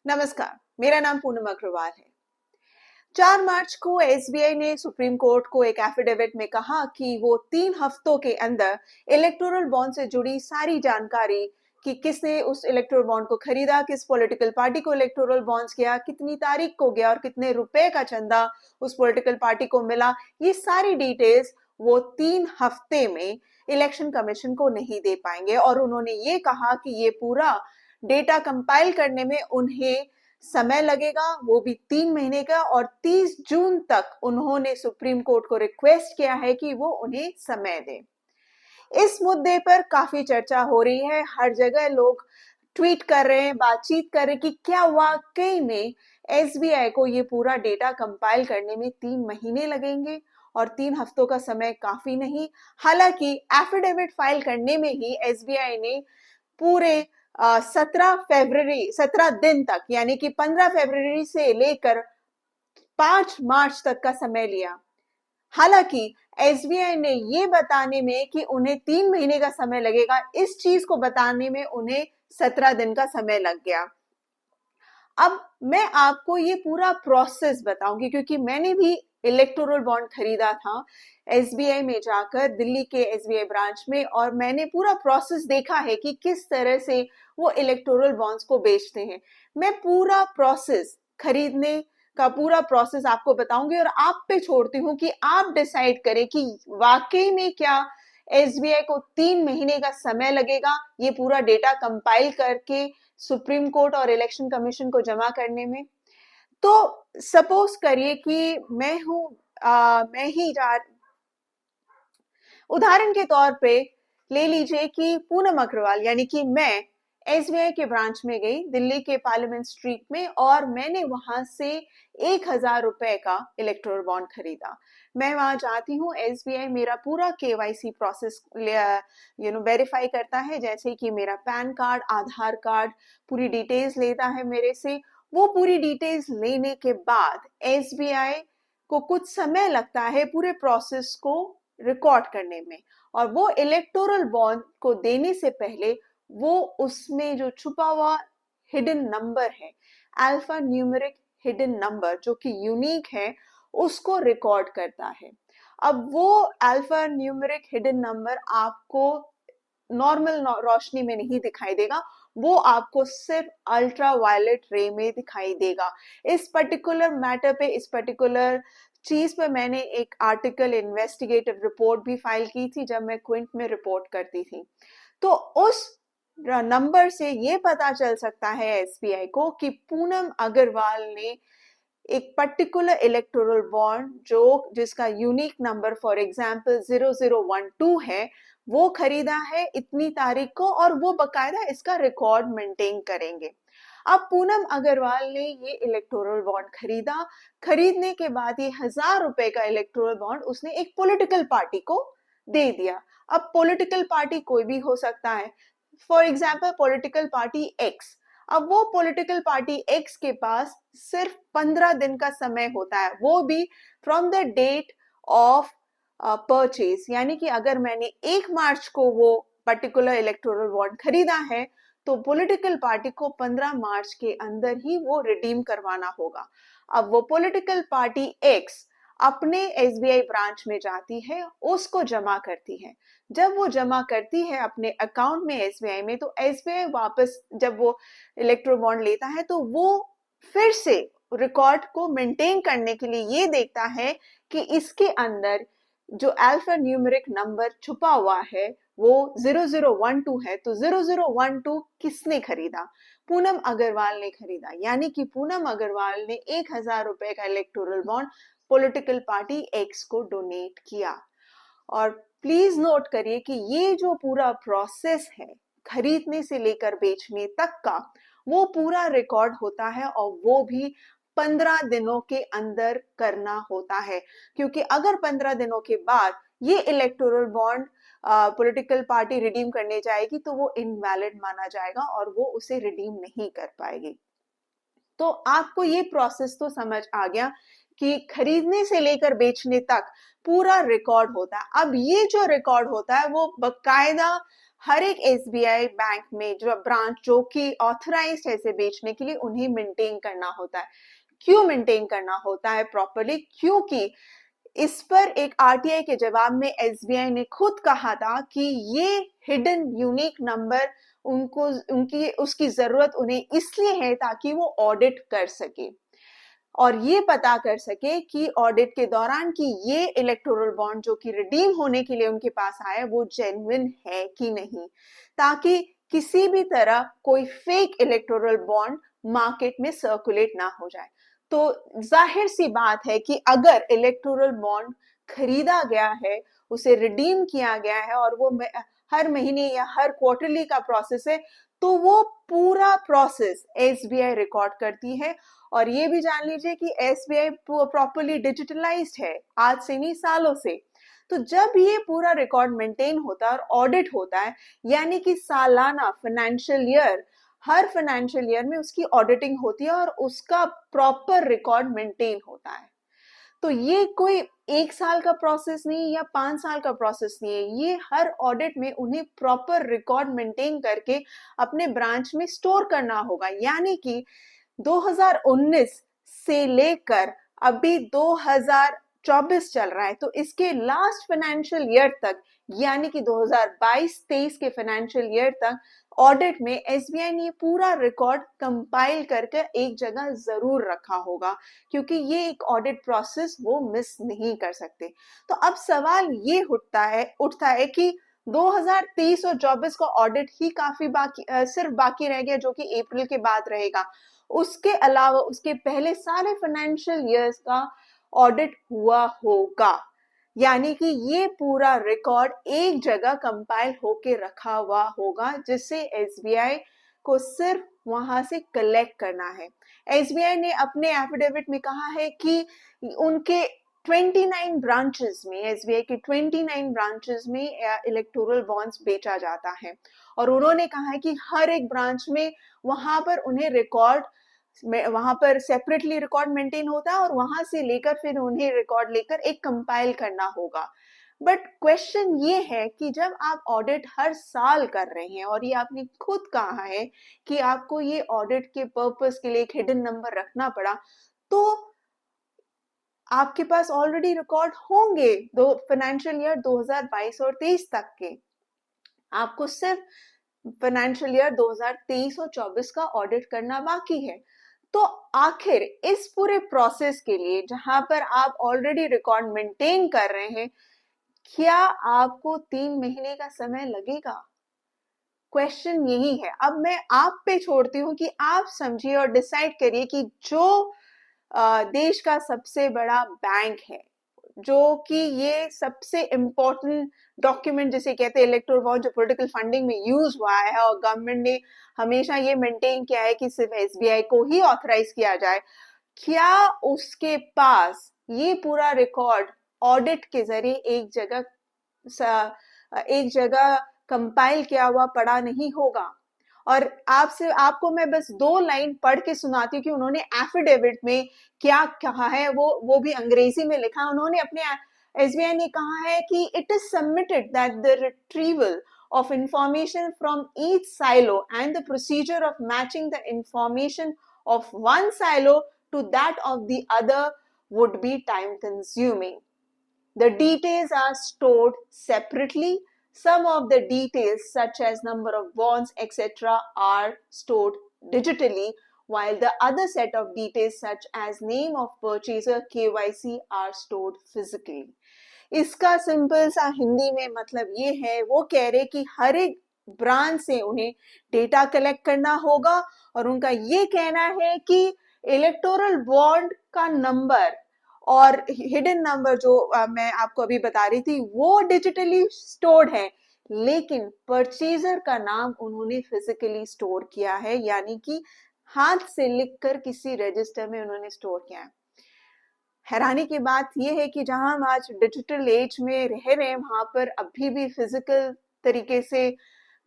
नमस्कार, मेरा नाम पूनम अग्रवाल है। 4 मार्च को एसबीआई ने सुप्रीम कोर्ट को एक एफिडेविट में कहा कि वो 3 हफ्तों के अंदर इलेक्टोरल बॉन्ड से जुड़ी सारी जानकारी कि किसने उस इलेक्टोरल बॉन्ड को खरीदा, किस पॉलिटिकल पार्टी को इलेक्टोरल बॉन्ड्स गया, कितनी तारीख को गया और कितने रुपए का चंदा उस पॉलिटिकल पार्टी को मिला, ये सारी डिटेल्स वो 3 हफ्ते में इलेक्शन कमीशन को नहीं दे पाएंगे। और उन्होंने ये कहा कि ये पूरा डेटा कंपाइल करने में उन्हें समय लगेगा, वो भी 3 महीने का, और 30 जून तक उन्होंने सुप्रीम कोर्ट को रिक्वेस्ट किया है कि वो उन्हें समय दे। इस मुद्दे पर काफी चर्चा हो रही है, हर जगह लोग ट्वीट कर रहे हैं, बातचीत कर रहे हैं कि क्या वाकई में एसबीआई को ये पूरा डेटा कंपाइल करने में 3 महीने लगेंगे और 3 हफ्तों का समय काफी नहीं। हालांकि एफिडेविट फाइल करने में ही एसबीआई ने पूरे 17 दिन तक, यानी कि 15 फरवरी से लेकर 5 मार्च तक का समय लिया। हालांकि एसबीआई ने ये बताने में कि उन्हें 3 महीने का समय लगेगा, इस चीज को बताने में उन्हें 17 दिन का समय लग गया। अब मैं आपको ये पूरा प्रोसेस बताऊंगी क्योंकि मैंने भी इलेक्टोरल बॉन्ड खरीदा था एसबीआई में जाकर, दिल्ली के एसबीआई ब्रांच में, और मैंने पूरा प्रोसेस देखा है कि किस तरह से वो इलेक्टोरल बॉन्ड्स को बेचते हैं। मैं पूरा प्रोसेस, खरीदने का पूरा प्रोसेस आपको बताऊंगी और आप पे छोड़ती हूँ कि आप डिसाइड करें कि वाकई में क्या एसबीआई को 3 महीने का समय लगेगा ये पूरा डेटा कंपाइल करके सुप्रीम कोर्ट और इलेक्शन कमीशन को जमा करने में। तो सपोज करिए कि मैं ही उदाहरण के तौर पे ले लीजिए कि पूनम अग्रवाल यानी कि मैं एसबीआई के ब्रांच में गई दिल्ली के पार्लियामेंट स्ट्रीट में और मैंने वहां से 1,000 रुपए का इलेक्टोरल बॉन्ड खरीदा। मैं वहां जाती हूँ, एसबीआई मेरा पूरा केवाईसी प्रोसेस वेरीफाई करता है, जैसे कि मेरा पैन कार्ड, आधार कार्ड, पूरी डिटेल्स लेता है मेरे से। वो पूरी डिटेल्स लेने के बाद एसबीआई को कुछ समय लगता है पूरे प्रोसेस को रिकॉर्ड करने में, और वो इलेक्टोरल बॉन्ड को देने से पहले वो उसमें जो छुपा हुआ हिडन नंबर है, अल्फा न्यूमेरिक हिडन नंबर जो कि यूनिक है, उसको रिकॉर्ड करता है। अब वो अल्फा न्यूमेरिक हिडन नंबर आपको नॉर्मल रोशनी में नहीं दिखाई देगा, वो आपको सिर्फ अल्ट्रा वायलेट रे में दिखाई देगा। इस पर्टिकुलर मैटर पे, इस पर्टिकुलर चीज पे मैंने एक आर्टिकल, इन्वेस्टिगेटिव रिपोर्ट भी फाइल की थी जब मैं क्विंट में रिपोर्ट करती थी। तो उस नंबर से ये पता चल सकता है एसबीआई को कि पूनम अग्रवाल ने एक पर्टिकुलर इलेक्टोरल बॉन्ड जो जिसका यूनिक नंबर फॉर एग्जांपल 0012 है, वो खरीदा है इतनी तारीख को, और वो बकायदा इसका रिकॉर्ड मेंटेन करेंगे। अब पूनम अग्रवाल ने ये इलेक्टोरल बॉन्ड खरीदा, खरीदने के बाद ये 1,000 रुपए का इलेक्टोरल बॉन्ड उसने एक पॉलिटिकल पार्टी को दे दिया। अब पॉलिटिकल पार्टी कोई भी हो सकता है, for example political party x. अब वो पॉलिटिकल पार्टी एक्स के पास सिर्फ 15 दिन का समय होता है, वो भी from the date of purchase, यानी कि अगर मैंने 1 मार्च को वो पर्टिकुलर इलेक्टोरल बॉन्ड खरीदा है तो पॉलिटिकल पार्टी को 15 मार्च के अंदर ही वो रिडीम करवाना होगा। अब वो पॉलिटिकल पार्टी एक्स अपने एसबीआई ब्रांच में जाती है, उसको जमा करती है। जब वो जमा करती है अपने अकाउंट में एसबीआई में, तो एसबीआई वापस जब वो इलेक्ट्रो बॉन्ड लेता है तो वो फिर से रिकॉर्ड को मेंटेन करने के लिए ये देखता है कि इसके अंदर जो अल्फा न्यूमेरिक नंबर छुपा हुआ है वो 0012 है, तो 0012 किसने खरीदा? पूनम अग्रवाल ने खरीदा, यानी कि पूनम अग्रवाल ने 1,000 रुपए का electoral bond political party x को डोनेट किया। और प्लीज नोट करिए कि ये जो पूरा प्रोसेस है खरीदने से लेकर बेचने तक का, वो पूरा रिकॉर्ड होता है और वो भी 15 दिनों के अंदर करना होता है, क्योंकि अगर 15 दिनों के बाद ये electoral bond political party redeem करने जाएगी तो वो इनवैलिड माना जाएगा और वो उसे रिडीम नहीं कर पाएगी। तो आपको ये प्रोसेस तो समझ आ गया कि खरीदने से लेकर बेचने तक पूरा रिकॉर्ड होता है। अब ये जो रिकॉर्ड होता है वो बकायदा हर एक एसबीआई बैंक में जो ब्रांच जो कि ऑथराइज्ड है इसे बेचने के लिए, उन्हें मेंटेन करना होता है। क्यों मेंटेन करना होता है प्रॉपरली? क्योंकि इस पर एक आरटीआई के जवाब में एसबीआई ने खुद कहा था कि ये हिडन यूनिक नंबर उनको उनकी उसकी जरूरत उन्हें इसलिए है ताकि वो ऑडिट कर सके और ये पता कर सके कि ऑडिट के दौरान कि ये इलेक्टोरल बॉन्ड जो कि रिडीम होने के लिए उनके पास आया वो जेन्युइन है कि नहीं, ताकि किसी भी तरह कोई फेक इलेक्टोरल बॉन्ड मार्केट में सर्कुलेट ना हो जाए। तो जाहिर सी बात है कि अगर इलेक्टोरल बॉन्ड खरीदा गया है, उसे रिडीम किया गया है और वो हर महीने या हर क्वार्टरली का प्रोसेस है, तो वो पूरा प्रोसेस एसबीआई रिकॉर्ड करती है। और ये भी जान लीजिए कि एसबीआई प्रॉपरली डिजिटलाइज्ड है आज से नहीं, सालों से। तो जब ये पूरा रिकॉर्ड मेंटेन होता है और ऑडिट होता है, यानी कि सालाना फाइनेंशियल ईयर, हर फाइनेंशियल ईयर में उसकी ऑडिटिंग होती है और उसका प्रॉपर रिकॉर्ड मेंटेन होता है। तो ये कोई 1 साल का प्रोसेस नहीं या 5 साल का प्रोसेस नहीं है, ये हर ऑडिट में उन्हें प्रॉपर रिकॉर्ड मेंटेन करके अपने ब्रांच में स्टोर करना होगा। यानी कि 2019 से लेकर अभी 2024 चल रहा है, तो इसके लास्ट फाइनेंशियल ईयर तक, यानी कि 2022-23 के फाइनेंशियल ईयर तक ऑडिट में एसबीआई ने पूरा रिकॉर्ड कंपाइल करके एक जगह जरूर रखा होगा, क्योंकि ये एक ऑडिट प्रोसेस वो मिस नहीं कर सकते। तो अब सवाल ये उठता है कि 2023 और 24 का ऑडिट ही काफी सिर्फ बाकी रह गया, जो कि अप्रैल के बाद रहेगा। उसके अलावा उसके पहले सारे फाइनेंशियल ईयर्स का ऑडिट हुआ होगा, यानी कि ये पूरा रिकॉर्ड एक जगह कंपाइल होके रखा हुआ होगा, जिससे एसबीआई को सिर्फ वहां से कलेक्ट करना है। एसबीआई ने अपने एफिडेविट में कहा है कि उनके 29 ब्रांचेस में, एसबीआई के 29 ब्रांचेस में इलेक्टोरल बॉन्ड्स बेचा जाता है और उन्होंने कहा है कि हर एक ब्रांच में वहां पर उन्हें रिकॉर्ड, वहां पर सेपरेटली रिकॉर्ड मेंटेन होता है और वहां से लेकर फिर उन्हें रिकॉर्ड लेकर एक कंपाइल करना होगा। बट क्वेश्चन ये है कि जब आप ऑडिट हर साल कर रहे हैं और ये आपने खुद कहा है कि आपको ये ऑडिट के पर्पस के लिए एक हिडन नंबर रखना पड़ा, तो आपके पास ऑलरेडी रिकॉर्ड होंगे दो फाइनेंशियल ईयर 2022 और 23 तक के। आपको सिर्फ फाइनेंशियल ईयर 2023 और 24 का ऑडिट करना बाकी है। तो आखिर इस पूरे प्रोसेस के लिए जहां पर आप ऑलरेडी रिकॉर्ड मेंटेन कर रहे हैं, क्या आपको 3 महीने का समय लगेगा? क्वेश्चन यही है। अब मैं आप पे छोड़ती हूँ कि आप समझिए और डिसाइड करिए कि जो देश का सबसे बड़ा बैंक है, जो कि ये सबसे इम्पोर्टेंट डॉक्यूमेंट जिसे कहते हैं इलेक्टोरल बॉन्ड, जो पॉलिटिकल फंडिंग में यूज हुआ है और गवर्नमेंट ने हमेशा ये मेंटेन किया है कि सिर्फ एसबीआई को ही ऑथराइज किया जाए, क्या उसके पास ये पूरा रिकॉर्ड ऑडिट के जरिए एक जगह कंपाइल किया हुआ पड़ा नहीं होगा? और आपको मैं बस 2 लाइन पढ़ के सुनाती हूँ कि उन्होंने एफिडेविट में क्या कहा है, वो भी अंग्रेजी में लिखा है। उन्होंने अपने एसबीआई ने कहा है कि it is submitted that the retrieval of information from each silo and the procedure of matching the information of one silo to that of the other would be time consuming. The details are stored separately. Some of the details, such as number of bonds, etc., are stored digitally, while the other set of details, such as name of purchaser, KYC, are stored physically. इसका simple सा हिंदी में मतलब ये है, वो कह रहे कि हर एक ब्रांच से उन्हें डेटा कलेक्ट करना होगा और उनका ये कहना है कि इलेक्टोरल बॉन्ड का नंबर और हिडन नंबर जो मैं आपको अभी बता रही थी वो डिजिटली स्टोर्ड है, लेकिन परचेजर का नाम उन्होंने फिजिकली स्टोर किया है, यानी कि हाथ से लिखकर किसी रजिस्टर में उन्होंने स्टोर किया है। हैरानी की बात यह है कि जहां हम आज डिजिटल एज में रह रहे हैं, वहां पर अभी भी फिजिकल तरीके से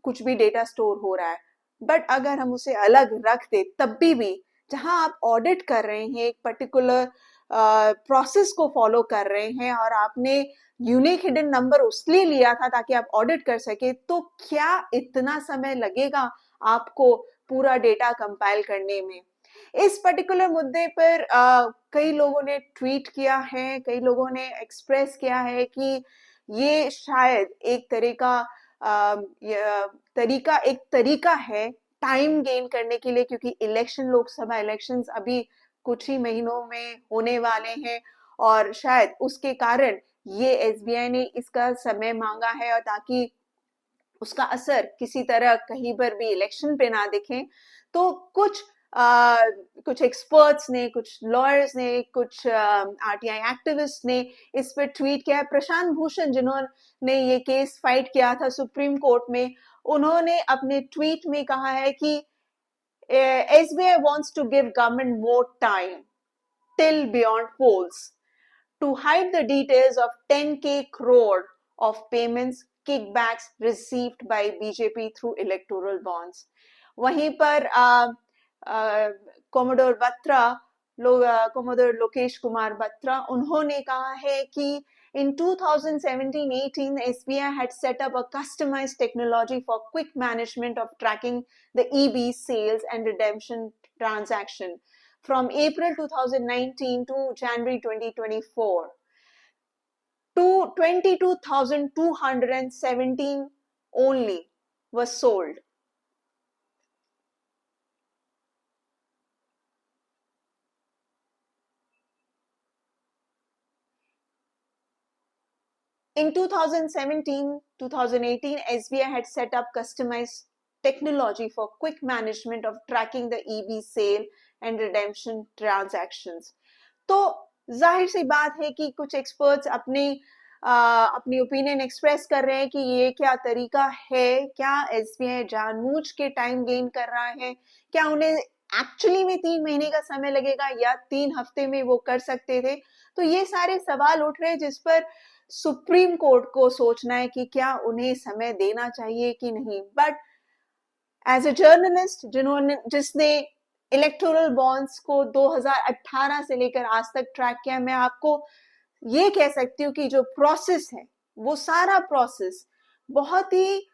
कुछ भी डेटा स्टोर हो रहा है। बट अगर हम उसे अलग रख दे, तब भी जहां आप ऑडिट कर रहे हैं एक पर्टिकुलर प्रोसेस को फॉलो कर रहे हैं और आपने यूनिक हिडन नंबर उसलिए लिया था ताकि आप ऑडिट कर सके, तो क्या इतना समय लगेगा आपको पूरा डेटा कंपाइल करने में? इस पर्टिकुलर मुद्दे पर कई लोगों ने ट्वीट किया है, कई लोगों ने एक्सप्रेस किया है कि ये शायद एक तरीका है टाइम गेन करने के लिए, क्योंकि लोकसभा इलेक्शंस अभी कुछ ही महीनों में होने वाले हैं और शायद उसके कारण ये एसबीआई ने इसका समय मांगा है, और ताकि उसका असर किसी तरह कहीं पर भी इलेक्शन पे ना दिखे। तो कुछ एक्सपर्ट्स ने, कुछ लॉयर्स ने, कुछ आरटीआई एक्टिविस्ट ने इस पर ट्वीट किया है। प्रशांत भूषण, जिन्होंने ये केस फाइट किया था सुप्रीम कोर्ट में, उन्होंने अपने ट्वीट में कहा है कि SBI wants to give government more time till beyond polls to hide the details of 10K crore of payments kickbacks received by BJP through electoral bonds. वहीं पर कोमोडोर लोकेश कुमार बत्रा, उन्होंने कहा है कि in 2017-18 SBI had set up a customized technology for quick management of tracking the EB sales and redemption transaction from April 2019 to January 2024. To 22,217 only was sold. In 2017-2018, SBI had set up customized technology for quick management of tracking the EB sale and redemption transactions. तो जाहिर सी बात है कि कुछ experts अपनी opinion express कर रहे हैं कि ये क्या तरीका है, क्या एसबीआई जानबूझ के टाइम गेन कर रहा है, क्या उन्हें एक्चुअली में 3 महीने का समय लगेगा या 3 हफ्ते में वो कर सकते थे? तो ये सारे सवाल उठ रहे हैं जिस पर सुप्रीम कोर्ट को सोचना है कि क्या उन्हें समय देना चाहिए कि नहीं। बट एज अ जर्नलिस्ट जिसने इलेक्टोरल बॉन्ड्स को 2018 से लेकर आज तक ट्रैक किया, मैं आपको ये कह सकती हूँ कि जो प्रोसेस है वो सारा प्रोसेस बहुत ही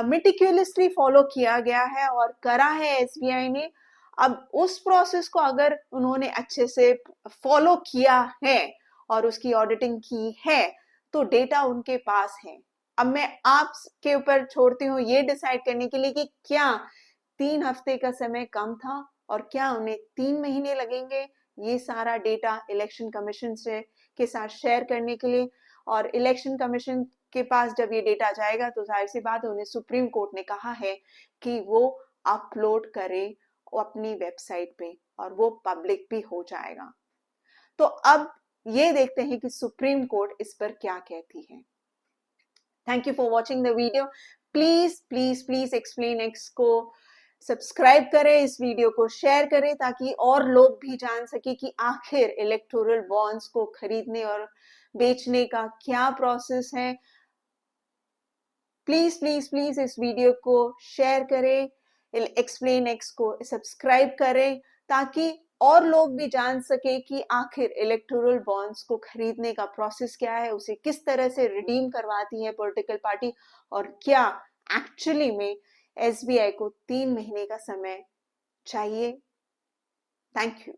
मेटिक्युलसली फॉलो किया गया है और करा है एसबीआई ने। अब उस प्रोसेस को अगर उन्होंने अच्छे से फॉलो किया है और उसकी ऑडिटिंग की है तो डेटा उनके पास है। अब मैं आपके ऊपर छोड़ती हूँ ये डिसाइड करने के लिए कि क्या 3 हफ्ते का समय कम था और क्या उन्हें 3 महीने लगेंगे ये सारा डेटा इलेक्शन कमीशन से के साथ शेयर करने के लिए। और इलेक्शन कमीशन के पास जब ये डेटा जाएगा तो जाहिर सी बात है उन्हें सुप्रीम कोर्ट ने कहा है कि वो अपलोड करे अपनी वेबसाइट पे और वो पब्लिक भी हो जाएगा। तो अब ये देखते हैं कि सुप्रीम कोर्ट इस पर क्या कहती है। Thank you for watching the video. Please please please explain x को सब्सक्राइब करें, इस वीडियो को शेयर करें ताकि और लोग भी जान सके कि आखिर इलेक्टोरल बॉन्ड्स को खरीदने और बेचने का क्या प्रोसेस है। प्लीज प्लीज प्लीज इस वीडियो को शेयर करें, एक्सप्लेन एक्स को सब्सक्राइब करें ताकि और लोग भी जान सके कि आखिर इलेक्टोरल बॉन्ड्स को खरीदने का प्रोसेस क्या है, उसे किस तरह से रिडीम करवाती है पॉलिटिकल पार्टी और क्या एक्चुअली में एसबीआई को 3 महीने का समय चाहिए। Thank you.